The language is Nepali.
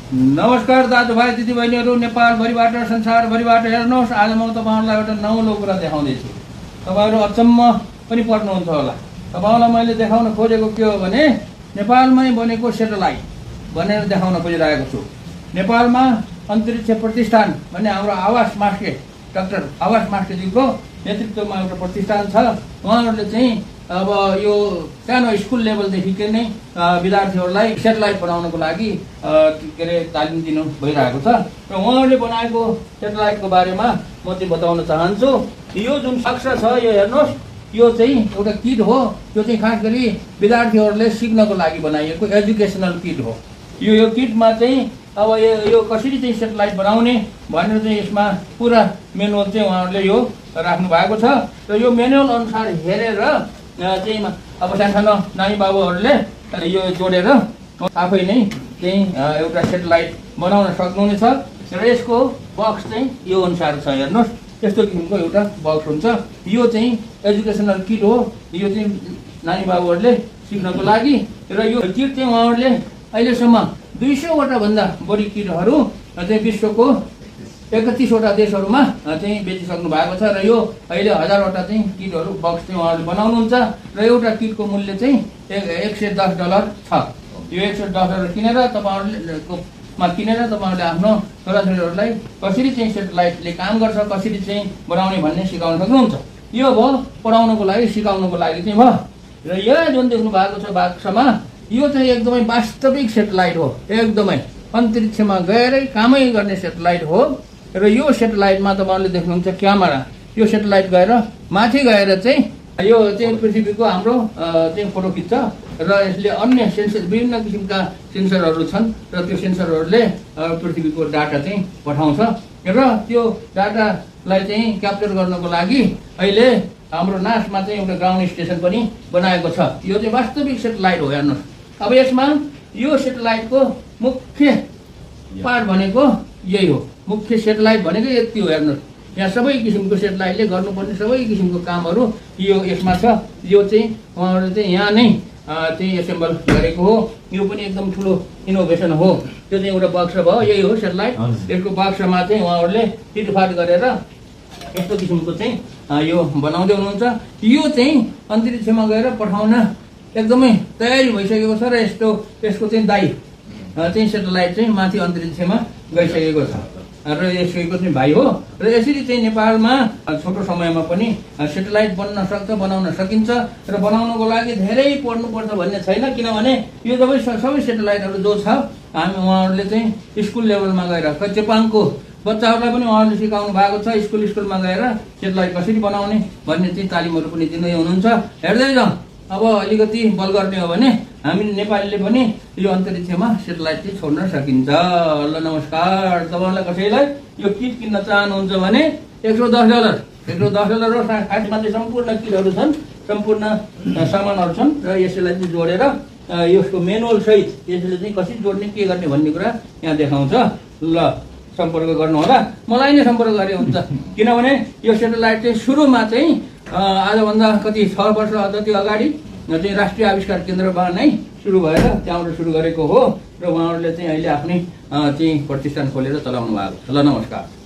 नमस्कार दाजुभाइ दिदीबहिनीहरू, नेपालभरिबाट संसारभरिबाट हेर्नुहोस्। आज म तपाईँहरूलाई एउटा नौलो कुरा देखाउँदैछु। तपाईँहरू अचम्म पनि पर्नुहुन्छ होला। तपाईँलाई मैले देखाउन खोजेको के हो भने नेपालमै बनेको सेटेलाइट भनेर देखाउन खोजिरहेको छु। नेपालमा अन्तरिक्ष प्रतिष्ठान भन्ने हाम्रो आवास मास्के डाक्टर आवास मास्केजीको नेतृत्वमा एउटा प्रतिष्ठान छ। उहाँहरूले चाहिँ अब यो सानो स्कुल लेभलदेखि नै विद्यार्थीहरूलाई सेटेलाइट बनाउनको लागि के अरे तालिम दिनु भइरहेको छ र उहाँहरूले बनाएको सेटेलाइटको बारेमा म चाहिँ बताउन चाहन्छु। यो जुन कक्षा छ यो हेर्नुहोस्, यो चाहिँ एउटा किट हो। यो चाहिँ खास गरी विद्यार्थीहरूले सिक्नको लागि बनाइएको एजुकेसनल किट हो। यो किटमा चाहिँ अब यो कसरी चाहिँ सेटेलाइट बनाउने भनेर चाहिँ यसमा पुरा मेनुअल चाहिँ उहाँहरूले यो राख्नु भएको छ र यो मेनुअल अनुसार हेरेर चाहिँ अब सानो नानी बाबुहरूले यो जोडेर आफै नै चाहिँ एउटा सेटेलाइट बनाउन सक्नुहुनेछ र यसको बक्स चाहिँ यो अनुसार छ। हेर्नुहोस्, यस्तो किसिमको एउटा बक्स हुन्छ। यो चाहिँ एजुकेसनल किट हो। यो चाहिँ नानी बाबुहरूले सिक्नको लागि र यो किट चाहिँ उहाँहरूले अहिलेसम्म 200वटा भन्दा बढी किटहरू चाहिँ विश्वको 31वटा देशहरूमा चाहिँ बेचिसक्नु भएको छ र यो अहिले 1000वटा चाहिँ किटहरू बक्स चाहिँ उहाँहरूले बनाउनुहुन्छ र एउटा किटको मूल्य चाहिँ $110 छ। यो $110 किनेर तपाईँहरूले आफ्नो छोराछोरीहरूलाई कसरी चाहिँ सेटेलाइटले काम गर्छ, कसरी चाहिँ बनाउने भन्ने सिकाउन सक्नुहुन्छ। यो भयो पढाउनको लागि, सिकाउनको लागि चाहिँ भयो। र यहाँ जुन देख्नु भएको छ बाक्समा, यो चाहिँ एकदमै वास्तविक सेटेलाइट हो। एकदमै अन्तरिक्षमा गएरै कामै गर्ने सेटेलाइट हो र यो सेटेलाइटमा तपाईँहरूले देख्नुहुन्छ क्यामेरा। यो सेटेलाइट गएर माथि गएर चाहिँ यो चाहिँ पृथ्वीको हाम्रो चाहिँ फोटो खिच्छ र यसले अन्य सेन्सर, विभिन्न किसिमका सेन्सरहरू छन् र त्यो सेन्सरहरूले पृथ्वीको डाटा चाहिँ पठाउँछ र त्यो डाटालाई चाहिँ क्याप्चर गर्नको लागि अहिले हाम्रो नासमा चाहिँ एउटा ग्राउन्ड स्टेसन पनि बनाएको छ। यो चाहिँ वास्तविक सेटेलाइट हो। हेर्नुहोस्, अब यसमा यो सेटेलाइटको मुख्य पार्ट भनेको यही हो। मुख्य सेटेलाइट भनेको यति हो। हेर्नुहोस्, यहाँ सबै किसिमको सेटेलाइटले गर्नुपर्ने सबै किसिमको कामहरू यो यसमा छ। यो चाहिँ उहाँहरूले चाहिँ यहाँ नै चाहिँ एसेम्बल गरेको हो। यो पनि एकदम ठुलो इनोभेसन हो। त्यो चाहिँ एउटा बक्स भयो, यही हो सेटेलाइट। यसको बक्समा चाहिँ उहाँहरूले फिटफाट गरेर यस्तो किसिमको चाहिँ यो बनाउँदै हुनुहुन्छ। यो चाहिँ अन्तरिक्षमा गएर पठाउन एकदमै तयारी भइसकेको छ र यसको चाहिँ दाइ चाहिँ सेटेलाइट चाहिँ माथि अन्तरिक्षमा गइसकेको छ र यसको चाहिँ भाइ हो। र यसरी चाहिँ नेपालमा छोटो समयमा पनि सेटेलाइट बन्न सक्छ, बनाउन सकिन्छ र बनाउनको लागि धेरै पढ्नुपर्छ भन्ने छैन। किनभने यो सबै सेटेलाइटहरू जो छ हामी उहाँहरूले चाहिँ स्कुल लेभलमा गएर चेपाङको बच्चाहरूलाई पनि उहाँहरूले सिकाउनु भएको छ। स्कुलमा गएर सेटेलाइट कसरी बनाउने भन्ने चाहिँ तालिमहरू पनि दिँदै हुनुहुन्छ। हेर्दै जाउँ। अब अलिकति बल गर्ने हो भने हामी नेपालीले पनि यो अन्तरिक्षमा सेटेलाइट चाहिँ छोड्न सकिन्छ। ल नमस्कार। तपाईँहरूलाई कसैलाई यो किट किन्न चाहनुहुन्छ भने $110 हो। खासमा चाहिँ सम्पूर्ण किटहरू छन्, सम्पूर्ण सामानहरू छन् र यसलाई चाहिँ जोडेर यसको मेनुअल सहित यसले चाहिँ कसरी जोड्ने, के गर्ने भन्ने कुरा यहाँ देखाउँछ। ल सम्पर्क गर्नुहोला, मलाई नै सम्पर्क गरे हुन्छ। किनभने यो सेटेलाइट चाहिँ सुरुमा चाहिँ आजभन्दा कति 6 वर्ष जति अगाडि चाहिँ राष्ट्रिय आविष्कार केन्द्रमा नै सुरु भएर त्यहाँबाट सुरु गरेको हो र उहाँहरूले चाहिँ अहिले आफ्नै चाहिँ प्रतिष्ठान खोलेर चलाउनु भएको छ। ल नमस्कार।